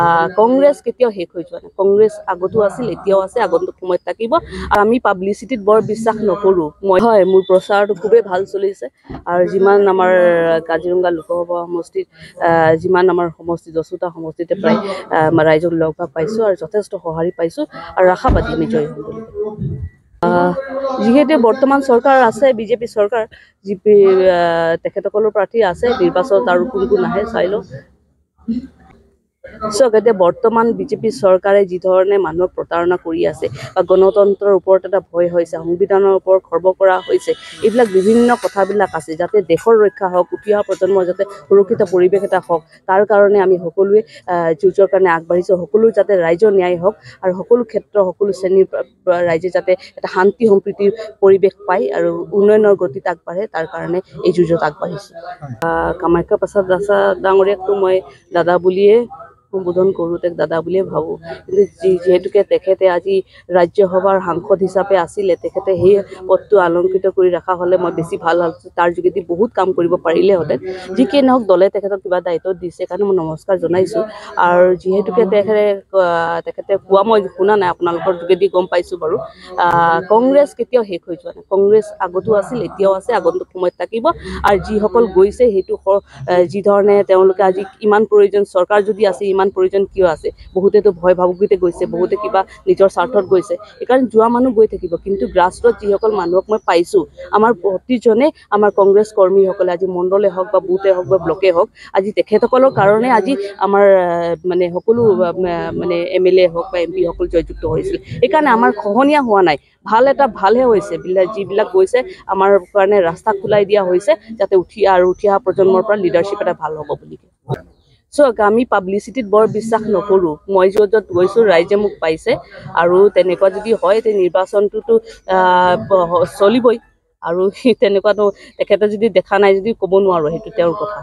কংগ্ৰেছ কেতিয়াও শেষ হৈ যোৱা নাই। কংগ্ৰেছ আগতো আছিল, এতিয়াও আছে, আগন্তুক সময়ত থাকিব। আৰু আমি পাব্লিচিটিত বৰ বিশ্বাস নকৰোঁ। হয়, মোৰ প্ৰচাৰটো খুবেই ভাল চলিছে। আৰু যিমান আমাৰ কাজিৰঙা লোকসভা সমষ্টিত যিমান আমাৰ সমষ্টি 10টা সমষ্টিতে প্ৰায় ৰাইজক লগ পাইছোঁ আৰু যথেষ্ট সঁহাৰি পাইছোঁ আৰু আশাবাদী আমি জয়ী হ'ম বুলি। যিহেতু বৰ্তমান চৰকাৰ আছে, বিজেপি চৰকাৰ, তেখেতসকলৰ প্ৰাৰ্থী আছে, নিৰ্বাচনত আৰু কোন কোন আহে চাই লওঁ। চাওক, এতিয়া বৰ্তমান বিজেপি চৰকাৰে যি ধৰণে মানুহক প্ৰতাৰণা কৰি আছে বা গণতন্ত্ৰৰ ওপৰত এটা ভয় হৈছে, সংবিধানৰ ওপৰত খৰ্ব কৰা হৈছে, এইবিলাক বিভিন্ন কথাবিলাক আছে। যাতে দেশৰ ৰক্ষা হওক, উঠি অহা প্ৰজন্মৰ যাতে সুৰক্ষিত পৰিৱেশ এটা হওক, তাৰ কাৰণে আমি সকলোৱে যুঁজৰ কাৰণে আগবাঢ়িছোঁ। সকলো যাতে ৰাইজৰ ন্যায় হওক আৰু সকলো ক্ষেত্ৰ, সকলো শ্ৰেণীৰ ৰাইজে যাতে এটা শান্তি সম্প্ৰীতিৰ পৰিৱেশ পায় আৰু উন্নয়নৰ গতিত আগবাঢ়ে, তাৰ কাৰণে এই যুঁজত আগবাঢ়িছোঁ। কামাখ্যা প্ৰসাদ ৰাজা ডাঙৰীয়াকটো মই দাদা বুলিয়ে সম্বোধন কৰোঁ, তেওঁক দাদা বুলিয়ে ভাবোঁ। কিন্তু যিহেতুকে তেখেতে আজি ৰাজ্যসভাৰ সাংসদ হিচাপে আছিলে, তেখেতে সেই পদটো অলংকৃত কৰি ৰখা হ'লে মই বেছি ভাল হ'ল। তাৰ যোগেদি বহুত কাম কৰিব পাৰিলেহেঁতেন। যি কি নহওক, দলে তেখেতক কিবা দায়িত্ব দিছে কাৰণে মই নমস্কাৰ জনাইছোঁ। আৰু যিহেতুকে তেখেতে কোৱা মই শুনা নাই, আপোনালোকৰ যোগেদি গম পাইছোঁ বাৰু। কংগ্ৰেছ কেতিয়াও শেষ হৈ যোৱা নাই। কংগ্ৰেছ আগতো আছিল, এতিয়াও আছে, আগন্তুক সময়ত থাকিব। আৰু যিসকল গৈছে, সেইটো যি ধৰণে তেওঁলোকে আজি ইমান প্ৰয়োজন, চৰকাৰ যদি আছে ইমান প্ৰয়োজন কিয় আছে? বহুতেতো ভয় ভাবুকিতে গৈছে, বহুতে কিবা নিজৰ স্বাৰ্থত গৈছে। সেইকাৰণে যোৱা মানুহ গৈ থাকিব। কিন্তু গ্ৰাছৰুট যিসকল মানুহক মই পাইছোঁ, আমাৰ প্ৰতিজনে আমাৰ কংগ্ৰেছ কৰ্মীসকলে আজি মণ্ডলে হওক বা বুথে হওক বা ব্লকে হওক, আজি তেখেতসকলৰ কাৰণে আজি আমাৰ সকলো MLA হওক বা MP সকল জয়যুক্ত হৈছিল। সেইকাৰণে আমাৰ খহনীয়া হোৱা নাই, ভালহে হৈছে। যিবিলাক গৈছে, আমাৰ কাৰণে ৰাস্তা খোলাই দিয়া হৈছে, যাতে উঠি অহা প্ৰজন্মৰ পৰা লিডাৰশ্বিপ এটা ভাল হ'ব বুলি। চাওক, আমি পাব্লিচিটিত বৰ বিশ্বাস নকৰোঁ। মই য'ত গৈছোঁ, ৰাইজে মোক পাইছে। আৰু তেনেকুৱা যদি হয়, তে নিৰ্বাচনটোতো চলিবই। আৰু তেনেকুৱাতো তেখেতে যদি দেখা নাই যদি ক'ব নোৱাৰোঁ, সেইটো তেওঁৰ কথা।